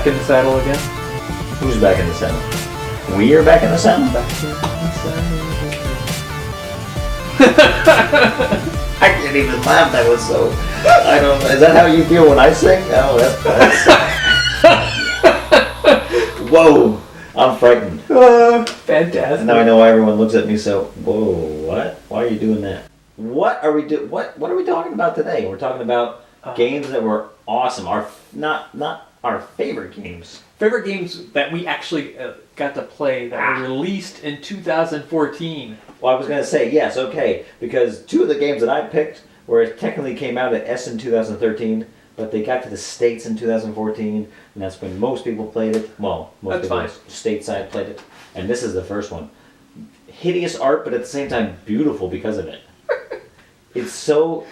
back in the saddle again. Who's back in the saddle? We are back in the saddle? Back in the saddle. I can't even laugh. That was so. I don't. Is that how you feel when I sing? Oh, that's. Whoa! I'm frightened. Fantastic. Now I know why everyone looks at me so. Whoa! What? Why are you doing that? What are we What are we talking about today? We're talking about games that were awesome. Not our favorite games. Favorite games that we actually got to play that were released in 2014. Well, I was going to say, yes, okay, because two of the games that I picked where it technically came out at S in 2013, but they got to the States in 2014, and that's when most people played it. Well, most people stateside played it, and this is the first one. Hideous art, but at the same time beautiful because of it. It's so,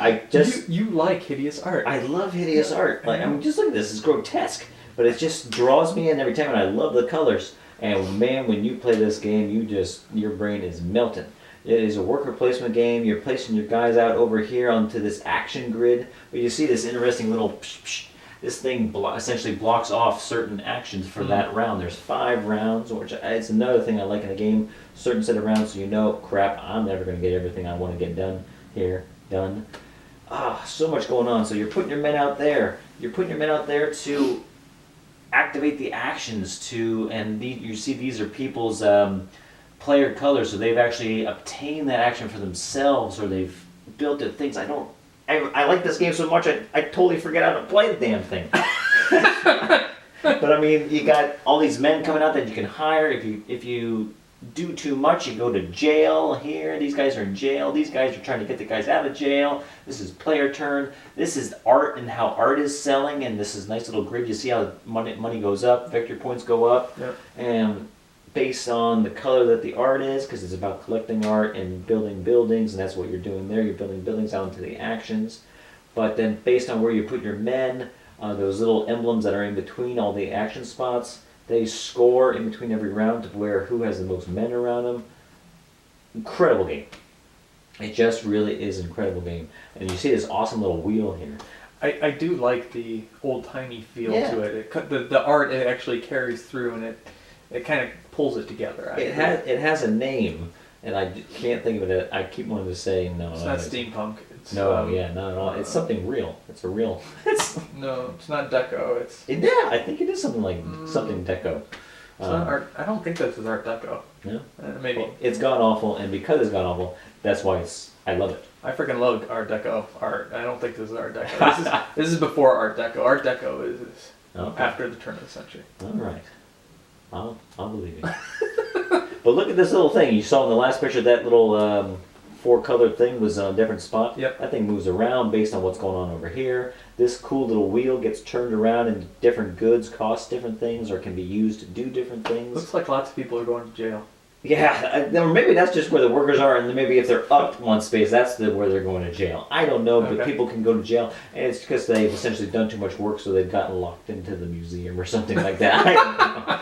You like hideous art. I love hideous art. Like, I mean, just look at this, it's grotesque, but it just draws me in every time, and I love the colors. And man, when you play this game, your brain is melting. It is a worker placement game. You're placing your guys out over here onto this action grid. But you see this interesting little psh, psh. This thing essentially blocks off certain actions for that round. There's 5 rounds, which it's another thing I like in the game. Certain set of rounds, so you know, crap, I'm never going to get everything I want to get done here. Done. So much going on. So you're putting your men out there. You're putting your men out there to activate the actions and you see these are people's player colors, so they've actually obtained that action for themselves, or they've built it things. I like this game so much I totally forget how to play the damn thing. But I mean, you got all these men coming out that you can hire. If you do too much, you go to jail here. These guys are in jail. These guys are trying to get the guys out of jail. This is player turn. This is art and how art is selling, and this is nice little grid. You see how money goes up, victory points go up, and based on the color that the art is, because it's about collecting art and building buildings, and that's what you're doing there. You're building buildings out into the actions. But then based on where you put your men, those little emblems that are in between all the action spots, they score in between every round to where who has the most men around them. Incredible game. It just really is an incredible game. And you see this awesome little wheel here. I do like the old-timey feel to it. The art, it actually carries through, and it kind of pulls it together. It has a name, and I can't think of it. I keep wanting to say no. It's not steampunk. It's, not at all. It's something real. It's a real. No, it's not deco. I think it is something like something deco. It's not art. I don't think this is art deco. No, maybe it's god awful, and because it's god awful, that's why I love it. I freaking love art deco art. I don't think this is art deco. This is before art deco. Art deco is after the turn of the century. All right. I'll believe you. But look at this little thing. You saw in the last picture that little 4-colored thing was on a different spot. Yep. That thing moves around based on what's going on over here. This cool little wheel gets turned around and different goods cost different things or can be used to do different things. Looks like lots of people are going to jail. Yeah, or maybe that's just where the workers are, and maybe if they're up one space, that's where they're going to jail. I don't know, but people can go to jail, and it's because they've essentially done too much work, so they've gotten locked into the museum or something like that. I don't know.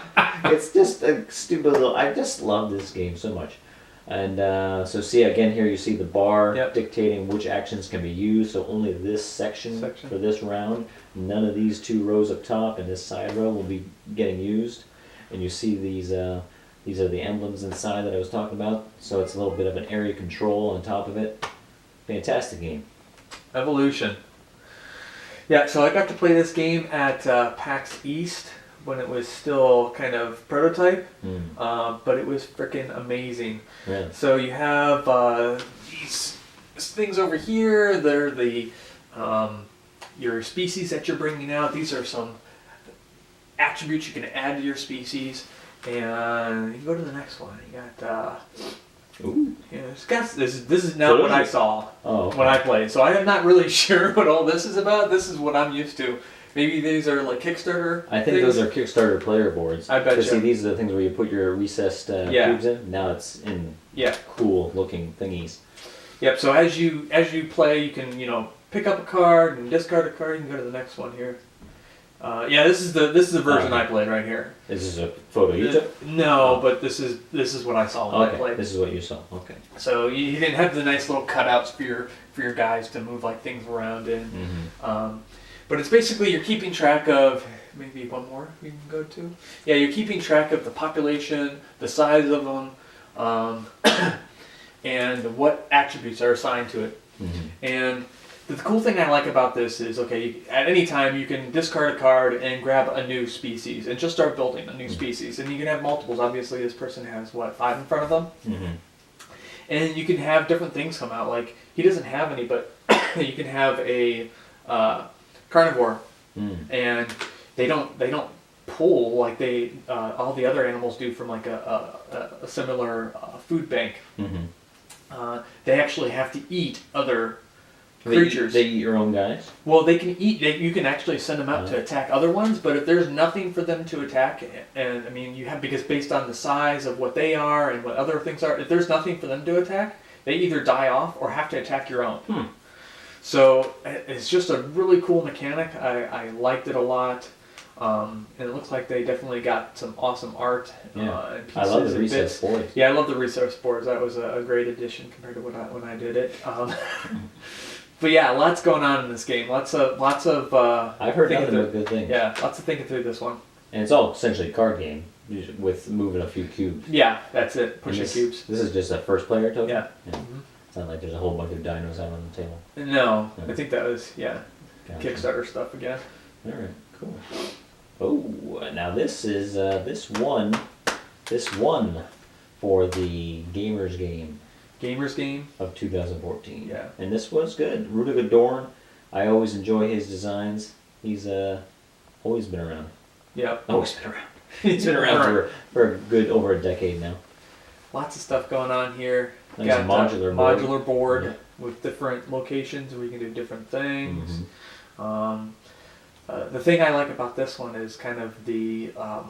It's just a stupid little. I just love this game so much. And so see, again, here you see the bar dictating which actions can be used, so only this section for this round. None of these 2 rows up top and this side row will be getting used. And you see these are the emblems inside that I was talking about, so it's a little bit of an area control on top of it. Fantastic game. Evolution. Yeah, so I got to play this game at PAX East when it was still kind of prototype, but it was freaking amazing. Yeah. So you have these things over here. They're the your species that you're bringing out. These are some attributes you can add to your species. And you go to the next one. You got this is not what I saw when I played. So I'm not really sure what all this is about. This is what I'm used to. Maybe these are like Kickstarter. I think those are Kickstarter player boards. I bet you. See, these are the things where you put your recessed cubes in. Now it's in cool looking thingies. Yep. So as you play, you can pick up a card and discard a card. You can go to the next one here. This is the version I played right here. This is a photo you took? No, but this is what I saw when I played. This is what you saw. Okay. So you didn't have the nice little cutouts for your guys to move like things around in. But it's basically you're keeping track of maybe one more we can go to. Yeah, you're keeping track of the population, the size of them, and what attributes are assigned to it. Mm-hmm. And the cool thing I like about this is, okay, at any time you can discard a card and grab a new species and just start building a new species. And you can have multiples. Obviously, this person has, 5 in front of them? Mm-hmm. And you can have different things come out. Like, he doesn't have any, but you can have a carnivore. And they don't pull like they all the other animals do from like a similar food bank. Mm-hmm. They actually have to eat other creatures. They eat your own guys? Well, they can eat. You can actually send them out to attack other ones, but if there's nothing for them to attack, and I mean, you have, because based on the size of what they are and what other things are, if there's nothing for them to attack, they either die off or have to attack your own. So it's just a really cool mechanic. I liked it a lot. And it looks like they definitely got some awesome art and pieces. I love the and resource bits. boards. Yeah, I love the resource boards. That was a great addition compared to when I did it. But yeah, lots going on in this game. Lots of. I've heard nothing but good things. Yeah, lots of thinking through this one. And it's all essentially a card game with moving a few cubes. Yeah, that's it. Pushing cubes. This is just a first player token? Yeah. Mm-hmm. It's not like there's a whole bunch of dinos out on the table. No, I think that was Gotcha. Kickstarter stuff again. All right, cool. Oh, now this is this one for the Gamers Game Gamers Game of 2014. Yeah. And this was good. Rudiger Dorn. I always enjoy his designs. He's always been around. Yep. Always been around. He's been around for a good over a decade now. Lots of stuff going on here. Nice Got modular board Yeah. with different locations where you can do different things. Mm-hmm. The thing I like about this one is kind of these are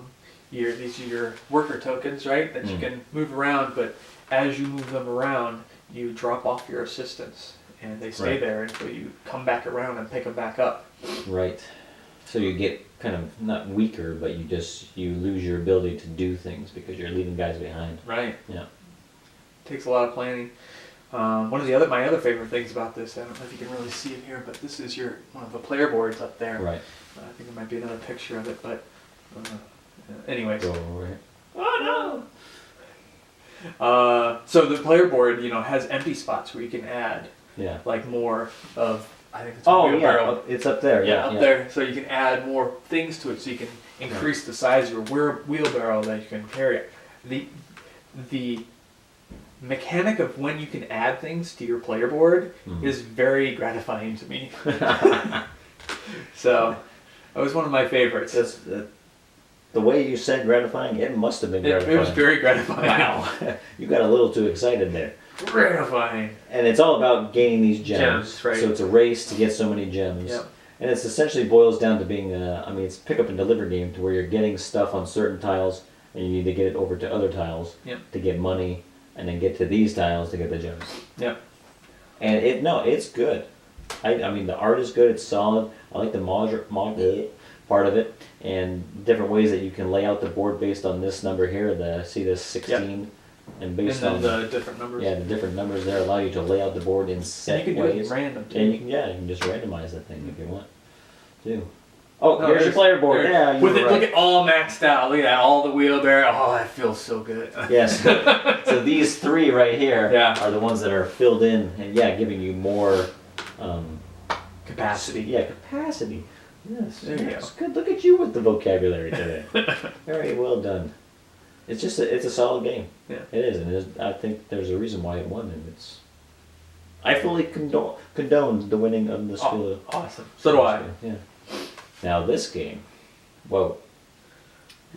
your worker tokens, right? That you can move around, but as you move them around, you drop off your assistants, and they stay there until you come back around and pick them back up. Right. So you get kind of not weaker, but you lose your ability to do things because you're leaving guys behind. Right. Yeah. Takes a lot of planning. One of my other favorite things about this, I don't know if you can really see it here, but this is one of the player boards up there. Right. I think there might be another picture of it, but anyways. Go over it. Oh no! So the player board, has empty spots where you can add, like more of. I think it's a wheelbarrow. It's up there. Yeah, up there. So you can add more things to it, so you can increase the size of your wheelbarrow that you can carry. The mechanic of when you can add things to your player board is very gratifying to me. So that was one of my favorites. The way you said gratifying, it must have been gratifying. It was very gratifying. Wow. You got a little too excited there. Gratifying. And it's all about gaining these gems. Right. So it's a race to get so many gems. Yep. And it's essentially boils down to being it's a pick up and deliver game to where you're getting stuff on certain tiles and you need to get it over to other tiles to get money and then get to these tiles to get the gems. Yep. And it's good. I mean, the art is good, it's solid. I like the mod part of it and different ways that you can lay out the board based on this number here, this 16. And based on the different numbers. Yeah, the different numbers there allow you to lay out the board in set and you can ways. do it random too. And you can just randomize that thing if you want to. Oh, here's your player board. Yeah, with it, look at all maxed out. Look at that, all the wheelbarrow. Oh, that feels so good. Yes. So these three right here Yeah. are the ones that are filled in and giving you more Capacity. Yeah, capacity. Yes. There you Yes. Good. Look at you with the vocabulary today. Very well done. It's just it's a solid game. Yeah. It is, and I think there's a reason why it won, and I fully condoned the winning of the school. Awesome. So do I. Yeah. Now this game, whoa.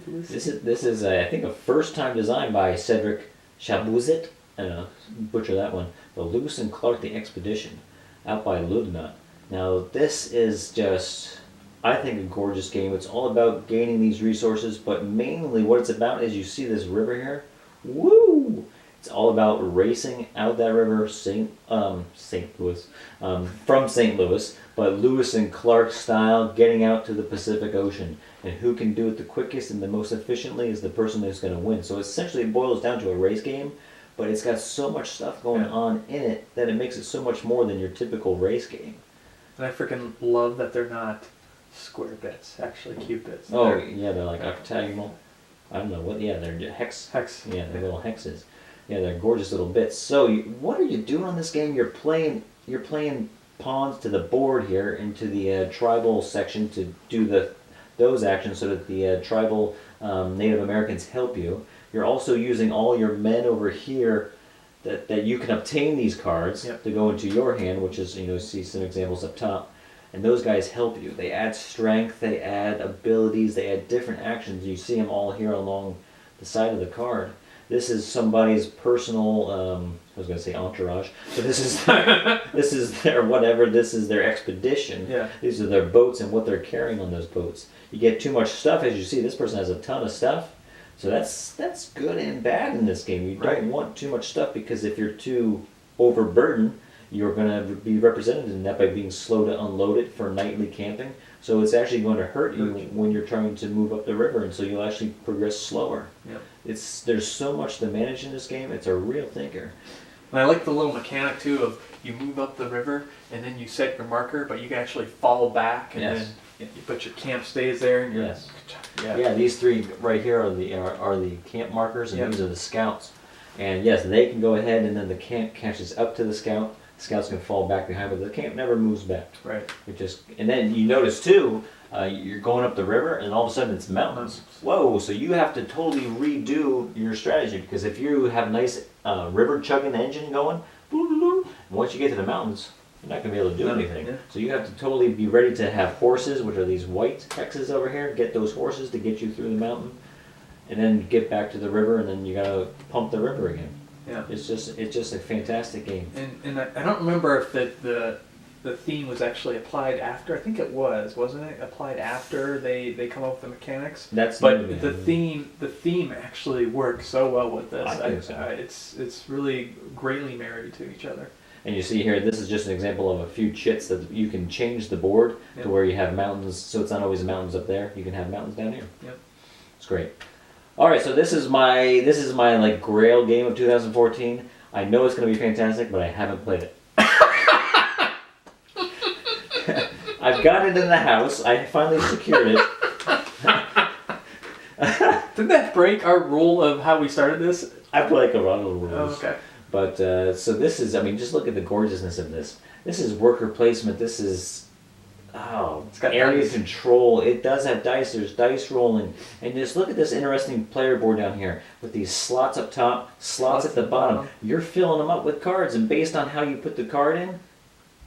This is I think a first time design by Cedric Chabuzet. I don't know, butcher that one. The Lewis and Clark: The Expedition, out by Lugnut. Now this is just, I think, a gorgeous game. It's all about gaining these resources, but mainly what it's about is you see this river here. Woo! It's all about racing out that river, St. Louis, from St. Louis, but Lewis and Clark style, getting out to the Pacific Ocean. And who can do it the quickest and the most efficiently is the person who's going to win. So essentially it boils down to a race game, but it's got so much stuff going on in it that it makes it so much more than your typical race game. And I freaking love that they're not square bits, actually cupids. Oh, yeah, they're like octagonal. I don't know what. Yeah, they're hex. Hex. Yeah, they're little hexes. Yeah, they're gorgeous little bits. So, what are you doing on this game? You're playing. You're playing pawns to the board here into the tribal section to do those actions so that the tribal Native Americans help you. You're also using all your men over here that you can obtain these cards to go into your hand, which is, see some examples up top. And those guys help you. They add strength, they add abilities, they add different actions. You see them all here along the side of the card. This is somebody's personal, I was going to say entourage, but this is their whatever, this is their expedition. Yeah. These are their boats and what they're carrying on those boats. You get too much stuff, as you see, this person has a ton of stuff. So that's good and bad in this game. You don't want too much stuff, because if you're too overburdened, you're going to be represented in that by being slow to unload it for nightly camping. So it's actually going to hurt you when you're trying to move up the river, and so you'll actually progress slower. Yep. There's so much to manage in this game. It's a real thinker. And I like the little mechanic too of you move up the river and then you set your marker, but you can actually fall back and then you put your camp stays there. And Yeah, these three right here are the camp markers, and these are the scouts. And yes, they can go ahead, and then the camp catches up to the scout. The scouts can fall back behind, but the camp never moves back. Right. And then you notice too, you're going up the river, and all of a sudden it's mountains. Whoa! So you have to totally redo your strategy, because if you have a nice river chugging engine going, once you get to the mountains, you're not going to be able to do anything. Yeah. So you have to totally be ready to have horses, which are these white hexes over here. Get those horses to get you through the mountain, and then get back to the river, and then you got to pump the river again. Yeah. It's just a fantastic game. And I don't remember if the theme was actually applied after. I think it was, wasn't it? Applied after they come up with the mechanics. But the theme actually works so well with this. I think so. It's really greatly married to each other. And you see here, this is just an example of a few chits that you can change the board to where you have mountains. So it's not always mountains up there. You can have mountains down here. Yep. It's great. All right, so this is my like grail game of 2014. I know it's going to be fantastic, but I haven't played it. I've got it in the house. I finally secured it. Didn't that break our rule of how we started this? I break a lot of the rules. Oh, okay. But so this is, just look at the gorgeousness of this. This is worker placement. This is, it's got area dice. Control. It does have dice. There's dice rolling. And just look at this interesting player board down here with these slots up top, slots at the bottom. You're filling them up with cards, and based on how you put the card in,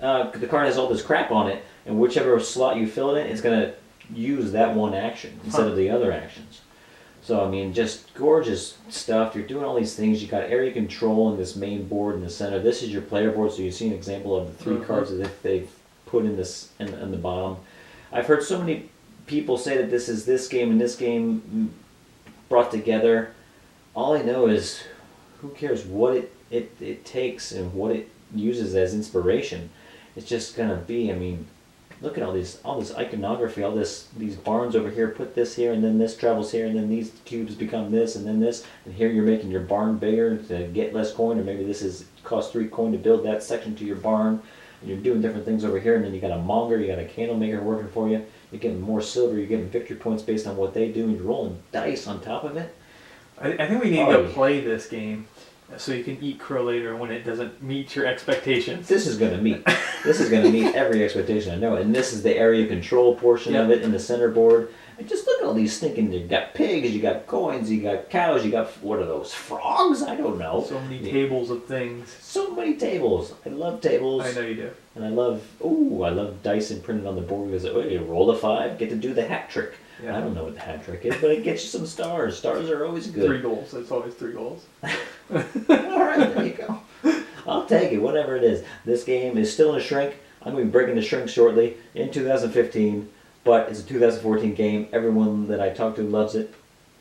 the card has all this crap on it, and whichever slot you fill it in, it's going to use that one action instead of the other actions. So, just gorgeous stuff. You're doing all these things. You got area control in this main board in the center. This is your player board, so you see an example of the three cards that they've put in this in the bottom. I've heard so many people say that this is this game and this game brought together. All I know is, who cares what it takes and what it uses as inspiration. It's just gonna be, look at all this iconography, these barns over here, put this here, and then this travels here, and then these cubes become this, and then this, and here you're making your barn bigger to get less coin, or maybe costs 3 coin to build that section to your barn, and you're doing different things over here, and then you got a monger, you got a candle maker working for you, you're getting more silver, you're getting victory points based on what they do, and you're rolling dice on top of it. I think we need to play this game so you can eat crow later when it doesn't meet your expectations. This is going to meet. This is going to meet every expectation, I know. And this is the area control portion of it in the center board. And just look at all these thinking. You got pigs, you got coins, you got cows, you got, what are those, frogs? I don't know. So many tables of things. So many tables. I love tables. I know you do. And I love dice imprinted on the board because you roll a 5, get to do the hat trick. Yeah. I don't know what the hat trick is, but it gets you some stars. Stars are always good. 3 goals. It's always 3 goals. All right, there you go. I'll take it, whatever it is. This game is still in a shrink. I'm going to be breaking the shrink shortly in 2015, but it's a 2014 game. Everyone that I talk to loves it.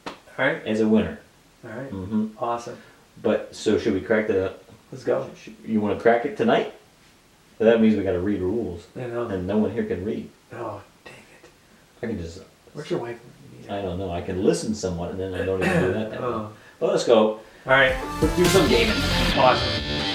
All right. As a winner. All right. Mm-hmm. Awesome. But, so should we crack the... Let's go. You want to crack it tonight? But that means we got to read rules. I know. And no one here can read. Oh, dang it. I can just... Where's your wife? I don't know. I can listen somewhat, and then I don't even do that well. Well, let's go. All right. Let's do some gaming. Awesome.